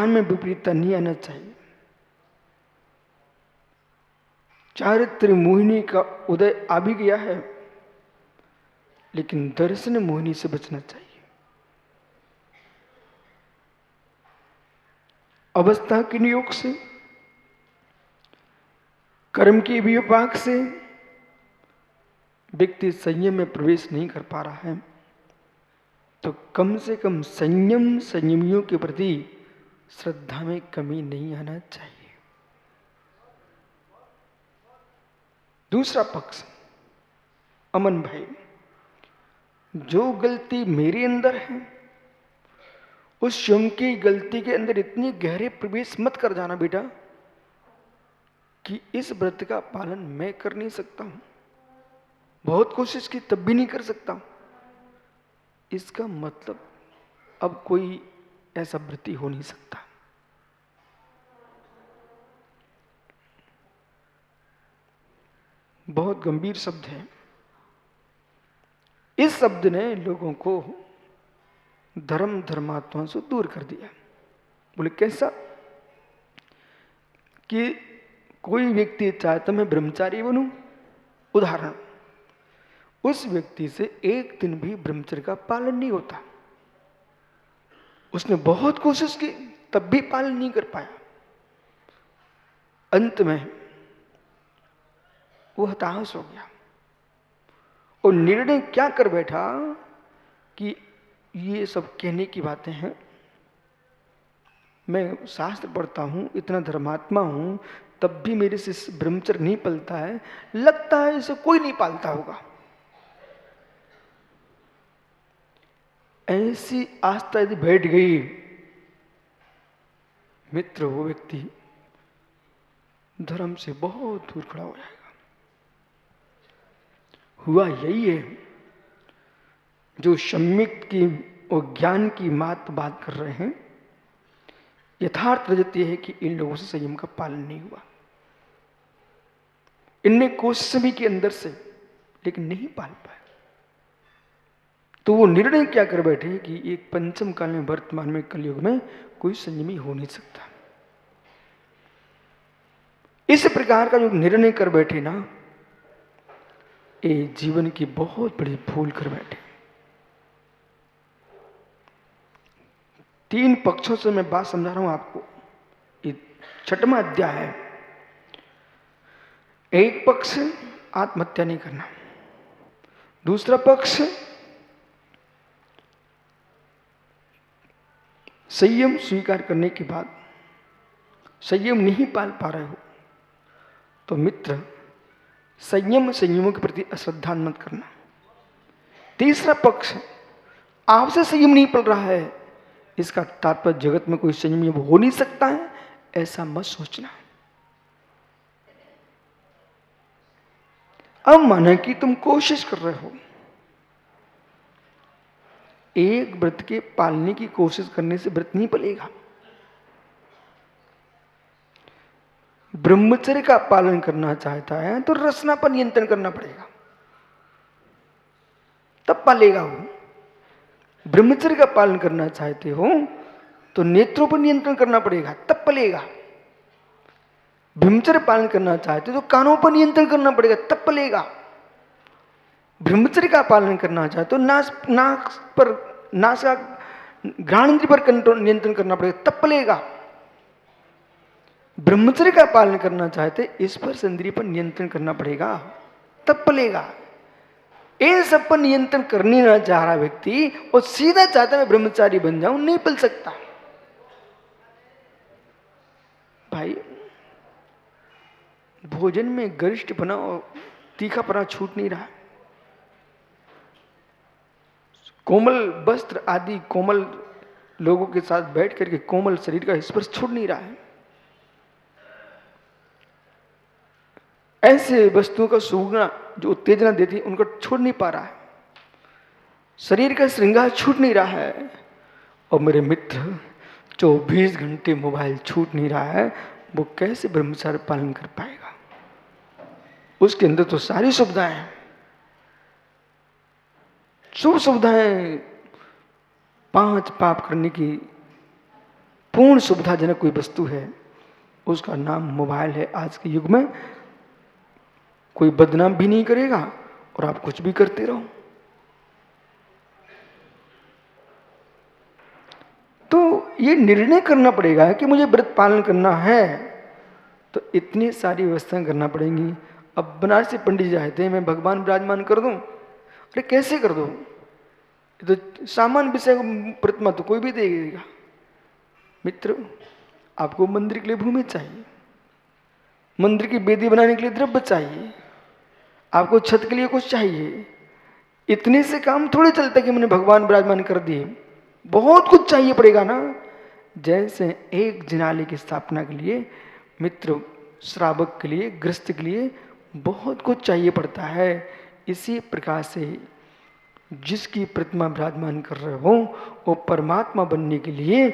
विधान में विपरीतता नहीं आना चाहिए। चारित्र मोहिनी का उदय आ भी गया है, लेकिन दर्शन मोहिनी से बचना चाहिए। अवस्था के नियोग से, कर्म के विपाक से व्यक्ति संयम में प्रवेश नहीं कर पा रहा है, तो कम से कम संयमियों के प्रति श्रद्धा में कमी नहीं आना चाहिए। दूसरा पक्ष, अमन भाई, जो गलती मेरे अंदर है उस स्वयं की गलती के अंदर इतनी गहरे प्रवेश मत कर जाना बेटा कि इस व्रत का पालन मैं कर नहीं सकता हूं, बहुत कोशिश की तब भी नहीं कर सकता हूं। इसका मतलब अब कोई ऐसा व्रती हो नहीं सकता। बहुत गंभीर शब्द है। इस शब्द ने लोगों को धर्मात्मा से दूर कर दिया। बोले कैसा? कि कोई व्यक्ति चाहता मैं ब्रह्मचारी बनूं, उदाहरण, उस व्यक्ति से एक दिन भी ब्रह्मचर्य का पालन नहीं होता। उसने बहुत कोशिश की तब भी पालन नहीं कर पाया। अंत में वो हताश हो गया और निर्णय क्या कर बैठा कि ये सब कहने की बातें हैं, मैं शास्त्र पढ़ता हूं, इतना धर्मात्मा हूं, तब भी मेरे से ब्रह्मचर्य नहीं पलता है, लगता है इसे कोई नहीं पालता होगा। ऐसी आस्था यदि बैठ गई मित्र, वो व्यक्ति धर्म से बहुत दूर खड़ा हो जाएगा। हुआ यही है जो सम्यक की और ज्ञान की बात कर रहे हैं। यथार्थ रजत यह है कि इन लोगों से संयम का पालन नहीं हुआ। इनने कोशिश भी की अंदर से, लेकिन नहीं पाल पाए। तो वो निर्णय क्या कर बैठे कि एक पंचम काल में, वर्तमान में, कलयुग में कोई संयमी हो नहीं सकता। इस प्रकार का जो निर्णय कर बैठे ना, ये जीवन की बहुत बड़ी भूल कर बैठे। 3 पक्षों से मैं बात समझा रहा हूं आपको। ये 6वां अध्याय है। एक पक्ष आत्महत्या नहीं करना, दूसरा पक्ष संयम स्वीकार करने के बाद संयम नहीं पाल पा रहे हो तो मित्र संयमों के प्रति अश्रद्धा मत करना। तीसरा पक्ष आपसे संयम नहीं पल रहा है, इसका तात्पर्य जगत में कोई संयम हो नहीं सकता है, ऐसा मत सोचना। अब माना कि तुम कोशिश कर रहे हो, एक व्रत के पालने की कोशिश करने से व्रत नहीं पलेगा। ब्रह्मचर्य का पालन करना चाहता है तो रसना पर नियंत्रण करना पड़ेगा, तब पालेगा वो। ब्रह्मचर्य का पालन करना चाहते हो तो नेत्रों पर नियंत्रण करना पड़ेगा, तब पलेगा। ब्रह्मचर्य पालन करना चाहते हो तो कानों पर नियंत्रण करना पड़ेगा, तब पलेगा। ब्रह्मचर्य का पालन करना चाहते हो नाक का घ्राणेंद्रिय पर नियंत्रण करना पड़ेगा, तब पलेगा। ब्रह्मचर्य का पालन करना चाहते स्पर्श इंद्रिय पर नियंत्रण करना पड़ेगा, तब पलेगा। इन सब पर नियंत्रण करने ना चाह रहा व्यक्ति और सीधा चाहता मैं ब्रह्मचारी बन जाऊं, नहीं पल सकता। भाई भोजन में गरिष्ठ बना और तीखापना छूट नहीं रहा। कोमल वस्त्र आदि कोमल लोगों के साथ बैठ करके कोमल शरीर का स्पर्श छूट नहीं रहा है। ऐसे वस्तुओं का सूंघना जो उत्तेजना देती है उनको छूट नहीं पा रहा है। शरीर का श्रृंगार छूट नहीं रहा है। और मेरे मित्र 24 घंटे मोबाइल छूट नहीं रहा है, वो कैसे ब्रह्मचर्य पालन कर पाएगा? उसके अंदर तो सारी सुविधाएं हैं, शुभ सुविधाएं, 5 पाप करने की पूर्ण सुविधाजनक कोई वस्तु है, उसका नाम मोबाइल है। आज के युग में कोई बदनाम भी नहीं करेगा और आप कुछ भी करते रहो। तो ये निर्णय करना पड़ेगा कि मुझे व्रत पालन करना है, तो इतनी सारी व्यवस्थाएं करना पड़ेंगी। अब बनारसी पंडित जी आते हैं, मैं भगवान विराजमान कर दूं, अरे कैसे कर दूं? ये तो सामान्य विषय प्रतिमा तो कोई भी देगा। मित्र, आपको मंदिर के लिए भूमि चाहिए, मंदिर की वेदी बनाने के लिए द्रव्य चाहिए, आपको छत के लिए कुछ चाहिए। इतने से काम थोड़े चलता कि मैंने भगवान विराजमान कर दिए, बहुत कुछ चाहिए पड़ेगा ना। जैसे एक जिनालय की स्थापना के लिए मित्र, श्रावक के लिए, गृहस्थ के लिए बहुत कुछ चाहिए पड़ता है। इसी प्रकार से जिसकी प्रतिमा विराजमान कर रहे हो, वो परमात्मा बनने के लिए,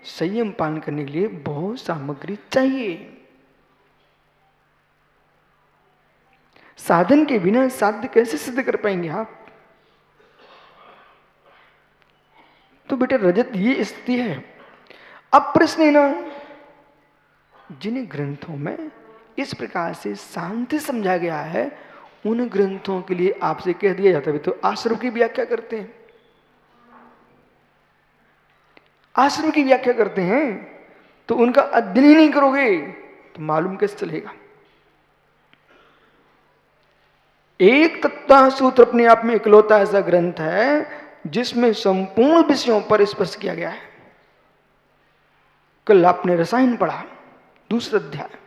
संयम पालन करने के लिए बहुत सामग्री चाहिए। साधन के बिना साध्य कैसे सिद्ध कर पाएंगे आप? तो बेटे रजत ये स्थिति है। अब प्रश्न है ना, जिन ग्रंथों में इस प्रकार से शांति समझा गया है, उन ग्रंथों के लिए आपसे कह दिया जाता है तो आश्रम की व्याख्या करते हैं, आश्रम की व्याख्या करते हैं। तो उनका अध्ययन ही नहीं करोगे तो मालूम कैसे चलेगा? एक तत्व सूत्र अपने आप में इकलौता ऐसा ग्रंथ है जिसमें संपूर्ण विषयों पर स्पर्श किया गया है। कल आपने रसायन पढ़ा, दूसरा अध्याय।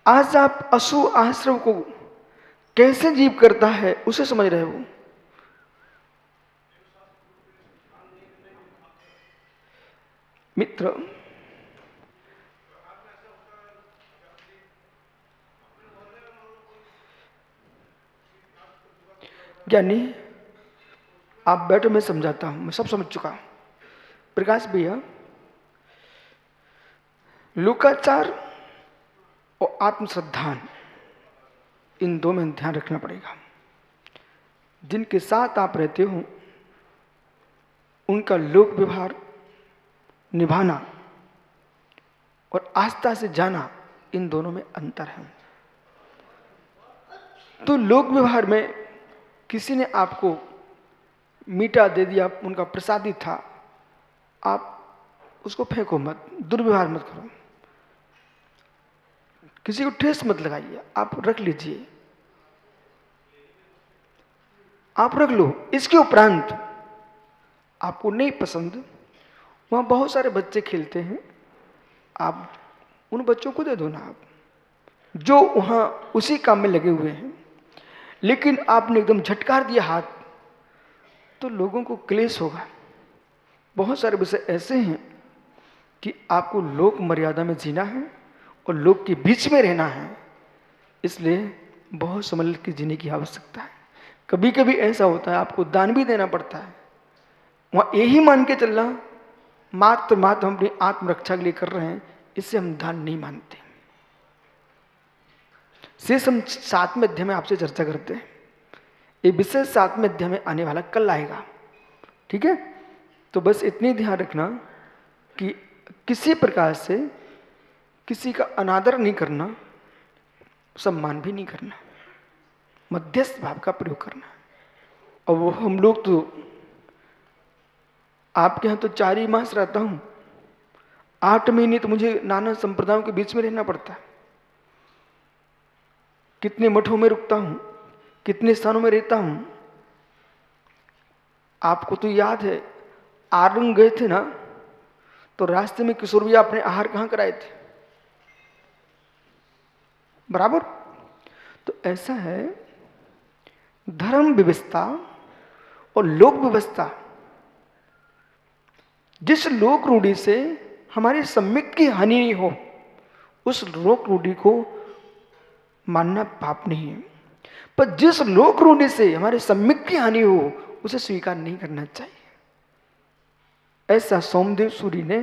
आज आप अशु आश्रव को कैसे जीव करता है उसे समझ रहे हो। मित्र, ज्ञानी आप बैठो, मैं समझाता हूं, मैं सब समझ चुका हूं। प्रकाश भैया, लोकाचार और आत्मश्रद्धान, इन दो में ध्यान रखना पड़ेगा। जिनके साथ आप रहते हो उनका लोक व्यवहार निभाना और आस्था से जाना, इन दोनों में अंतर है। तो लोक व्यवहार में किसी ने आपको मीठा दे दिया, उनका प्रसादी था, आप उसको फेंको मत, दुर्व्यवहार मत करो, किसी को ठेस मत लगाइए, आप रख लीजिए, आप रख लो। इसके उपरांत आपको नहीं पसंद, वहां बहुत सारे बच्चे खेलते हैं, आप उन बच्चों को दे दो ना, आप जो वहां उसी काम में लगे हुए हैं। लेकिन आपने एकदम झटकार दिया हाथ, तो लोगों को क्लेश होगा। बहुत सारे विषय ऐसे हैं कि आपको लोक मर्यादा में जीना है और लोग के बीच में रहना है, इसलिए बहुत समझ के जीने की आवश्यकता है। कभी कभी ऐसा होता है आपको दान भी देना पड़ता है, वहां यही मान के चलना मात्र हम अपनी आत्मरक्षा के लिए कर रहे हैं, इससे हम दान नहीं मानते। शेष हम 7वें अध्याय में आपसे चर्चा करते हैं। ये विषय 7वें अध्याय में आने वाला कल आएगा, ठीक है? तो बस इतनी ध्यान रखना कि किसी प्रकार से किसी का अनादर नहीं करना, सम्मान भी नहीं करना, मध्यस्थ भाव का प्रयोग करना। और वो हम लोग तो आपके यहाँ तो 4 ही मास रहता हूं, 8 महीने तो मुझे नाना संप्रदायों के बीच में रहना पड़ता है। कितने मठों में रुकता हूं, कितने स्थानों में रहता हूं। आपको तो याद है, आरंग गए थे ना, तो रास्ते में किशोर भैया अपने आहार कहां कराए थे? बराबर। तो ऐसा है, धर्म व्यवस्था और लोक व्यवस्था, जिस लोक रूढ़ी से हमारी सम्यक की हानि नहीं हो, उस लोक रूढ़ी को मानना पाप नहीं है। पर जिस लोक रूढ़ी से हमारे सम्यक की हानि हो, उसे स्वीकार नहीं करना चाहिए। ऐसा सोमदेव सूरी ने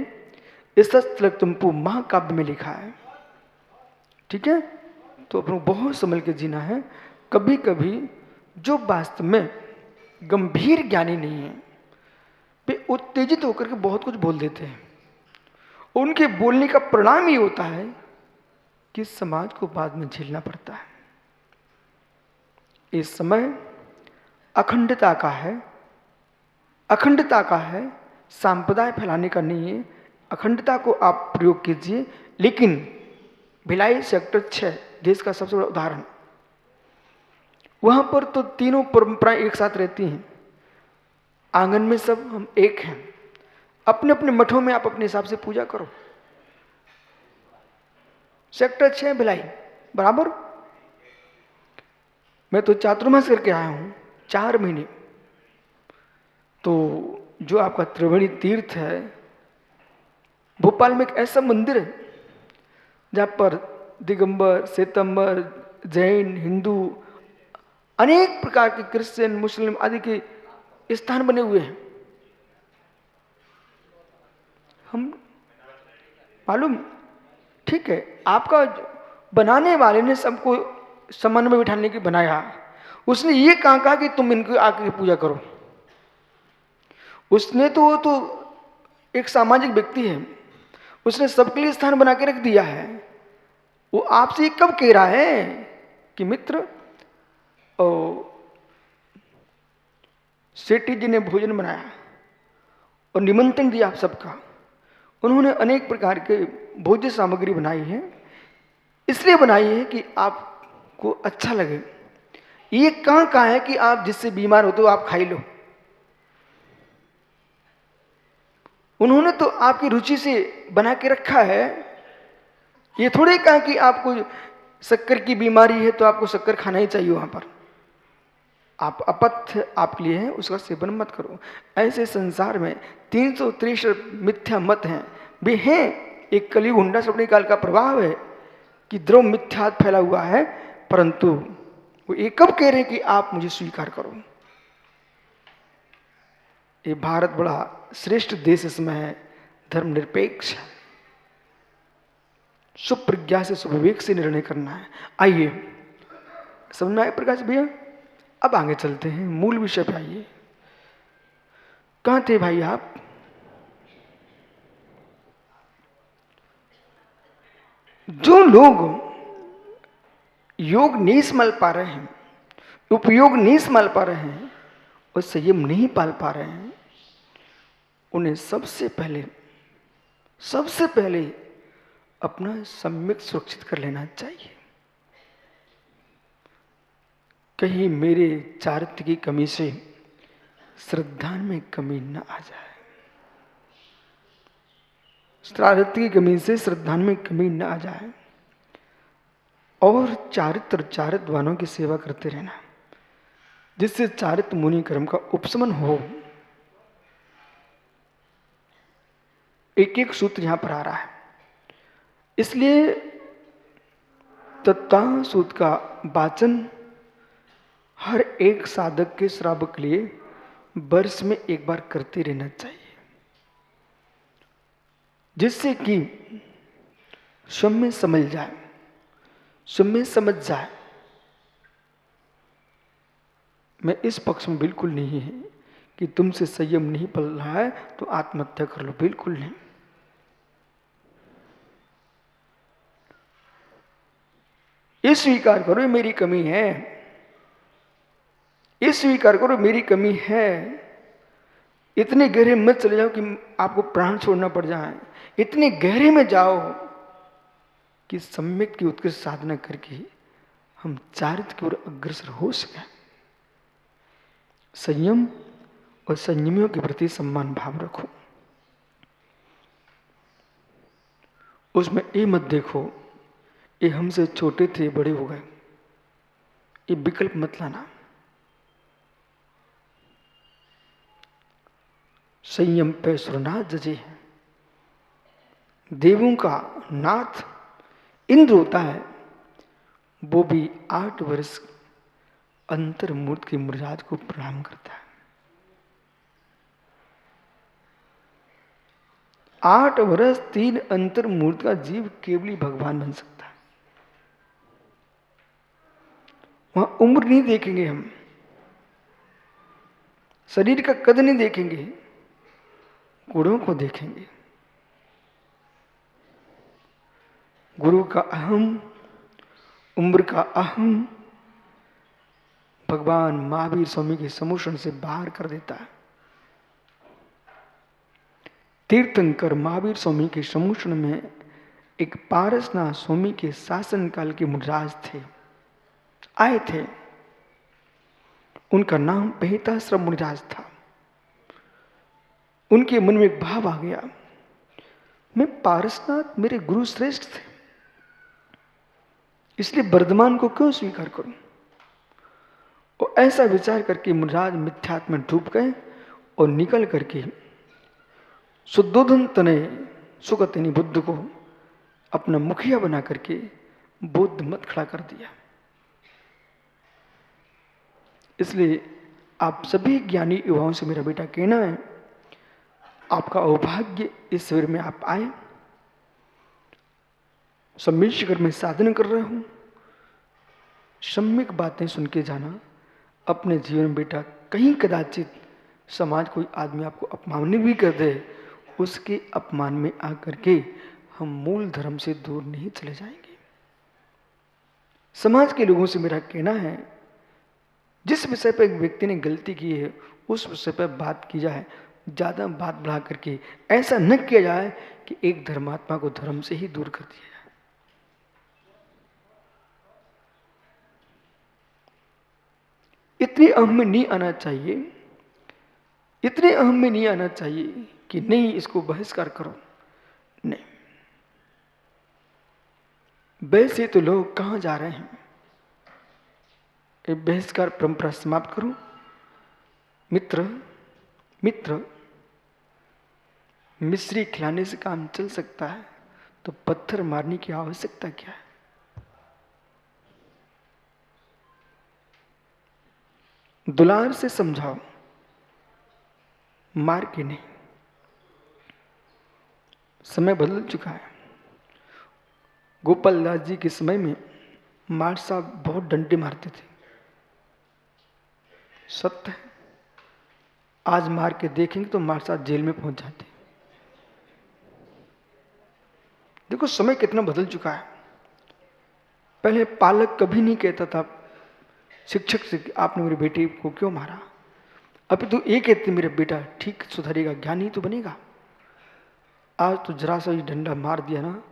इस्तलक्तम्पु महाकाव्य में लिखा है, ठीक है? तो अपने बहुत संभल के जीना है। कभी कभी जो वास्तव में गंभीर ज्ञानी नहीं है, वे उत्तेजित होकर के बहुत कुछ बोल देते हैं। उनके बोलने का परिणाम ये होता है कि समाज को बाद में झेलना पड़ता है। इस समय अखंडता का है, अखंडता का है, सांप्रदाय फैलाने का नहीं है। अखंडता को आप प्रयोग कीजिए, लेकिन भिलाई सेक्टर 6 देश का सबसे बड़ा उदाहरण, वहां पर तो तीनों परंपराएं एक साथ रहती हैं। आंगन में सब हम एक हैं। अपने अपने मठों में आप अपने हिसाब से पूजा करो। सेक्टर 6 भिलाई बराबर। मैं तो चातुर्मास करके आया हूं 4 महीने। तो जो आपका त्रिवेणी तीर्थ है, भोपाल में एक ऐसा मंदिर है जहां पर दिगंबर, श्वेतंबर, जैन, हिंदू, अनेक प्रकार के क्रिश्चियन, मुस्लिम आदि के स्थान बने हुए हैं। हम मालूम, ठीक है, आपका बनाने वाले ने सबको समान में बिठाने की बनाया। उसने ये कहा कि तुम इनको आके पूजा करो। उसने तो वो तो एक सामाजिक व्यक्ति है, उसने सबके लिए स्थान बना के रख दिया है। वो आपसे ये कब कह रहा है कि मित्र, सेठी जी ने भोजन बनाया और निमंत्रण दिया आप सबका। उन्होंने अनेक प्रकार के भोज्य सामग्री बनाई है, इसलिए बनाई है कि आपको अच्छा लगे। ये कहाँ है कि आप जिससे बीमार होते हो आप खाई लो। उन्होंने तो आपकी रुचि से बना के रखा है। ये थोड़े कहा कि आपको शक्कर की बीमारी है तो आपको शक्कर खाना ही चाहिए वहां पर। आप अपथ्य आपके लिए है, उसका सेवन मत करो। ऐसे संसार में 363 मिथ्या मत हैं, वे हैं एक कलयुग हुंडा सपने काल का प्रभाव है कि द्रव मिथ्यात फैला हुआ है, परंतु वो ये कब कह रहे हैं कि आप मुझे स्वीकार करो। ये भारत बड़ा श्रेष्ठ देश इसमें है, धर्मनिरपेक्ष है, सुप्रज्ञा से सुविवेक से निर्णय करना है। आइए, समझ में आए प्रकाश भैया? अब आगे चलते हैं, मूल विषय पे आइए। कहां थे भाई आप? जो लोग योग नहीं संभाल पा रहे हैं, उपयोग नहीं संभाल पा रहे हैं और संयम नहीं पाल पा रहे हैं, उन्हें सबसे पहले अपना सम्यक सुरक्षित कर लेना चाहिए। कहीं मेरे चारित्र की कमी से श्रद्धा में कमी न आ जाए, चारित्र की कमी से श्रद्धा में कमी न आ जाए, और चारित्रवानों की सेवा करते रहना, जिससे चारित्र मुनि कर्म का उपशमन हो। एक एक सूत्र यहां पर आ रहा है, इसलिए तत्व सूत्र का वाचन हर एक साधक के श्रावक के लिए वर्ष में एक बार करते रहना चाहिए, जिससे कि स्वयं में समझ जाए, स्वयं में समझ जाए। मैं इस पक्ष में बिल्कुल नहीं है कि तुमसे संयम नहीं पल रहा है तो आत्महत्या कर लो, बिल्कुल नहीं। ये स्वीकार करो ये मेरी कमी है, ये स्वीकार करो मेरी कमी है। इतने गहरे मत चले जाओ कि आपको प्राण छोड़ना पड़ जाए। इतने गहरे में जाओ कि सम्यक की उत्कृष्ट साधना करके हम चारित्र की ओर अग्रसर हो सके। संयम और संयमियों के प्रति सम्मान भाव रखो। उसमें ये मत देखो ये हमसे छोटे थे बड़े हो गए, ये विकल्प मत लाना। संयम पे सुरनाथ जजे है। देवों का नाथ इंद्र होता है, वो भी 8 वर्ष अंतर्मूर्त के मुरजाद को प्रणाम करता है। 8 वर्ष 3 अंतर्मूर्त का जीव केवल ही भगवान बन सकता है। वहां उम्र नहीं देखेंगे हम, शरीर का कद नहीं देखेंगे, गुणों को देखेंगे। गुरु का अहम, उम्र का अहम भगवान महावीर स्वामी के समूषण से बाहर कर देता है। तीर्थंकर महावीर स्वामी के समूषण में एक पारसनाथ स्वामी के शासन काल के मुनिराज थे, आए थे। उनका नाम पेहिताश्रम मुनिराज था। उनके मन में एक भाव आ गया, मैं पारसनाथ मेरे गुरु श्रेष्ठ थे, इसलिए वर्धमान को क्यों स्वीकार करूं। और ऐसा विचार करके मुनिराज मिथ्यात्म में डूब गए और निकल करके शुद्धोधन तनय सुगतिनी बुद्ध को अपना मुखिया बना करके बौद्ध मत खड़ा कर दिया। इसलिए आप सभी ज्ञानी युवाओं से मेरा बेटा कहना है, आपका अभाग्य इस शिविर में आप आए, सम्मिलित शिविर में साधन कर रहे हो, सम्यक बातें सुन के जाना। अपने जीवन में बेटा कहीं कदाचित समाज कोई आदमी आपको अपमानित भी कर दे, उसके अपमान में आकर के हम मूल धर्म से दूर नहीं चले जाएंगे। समाज के लोगों से मेरा कहना है, जिस विषय पर एक व्यक्ति ने गलती की है उस विषय पर बात की जाए, ज्यादा बात बढ़ा करके ऐसा न किया जाए कि एक धर्मात्मा को धर्म से ही दूर कर दिया जाए। इतनी अहम में नहीं आना चाहिए, इतने अहम में नहीं आना चाहिए कि नहीं इसको बहिष्कार करो। नहीं, वैसे तो लोग कहां जा रहे हैं, एक बहिष्कार परंपरा समाप्त करो। मित्र मिश्री खिलाने से काम चल सकता है, तो पत्थर मारने की आवश्यकता क्या है। दुलार से समझाओ, मार के नहीं। समय बदल चुका है। गोपाल दास जी के समय में मार साहब बहुत डंडे मारते थे, सत्य है। आज मार के देखेंगे तो मार साहब जेल में पहुंच जाते। देखो समय कितना बदल चुका है। पहले पालक कभी नहीं कहता था शिक्षक से कि आपने मेरे बेटे को क्यों मारा। अभी तो ये कहते मेरा बेटा ठीक सुधरेगा, ज्ञानी तो बनेगा। आज तो जरा सा ही डंडा मार दिया ना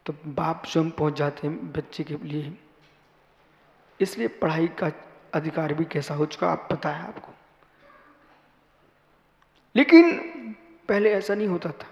तो बाप स्वयं पहुंच जाते हैं बच्चे के लिए। इसलिए पढ़ाई का अधिकार भी कैसा हो चुका आप पता है आपको। लेकिन पहले ऐसा नहीं होता था।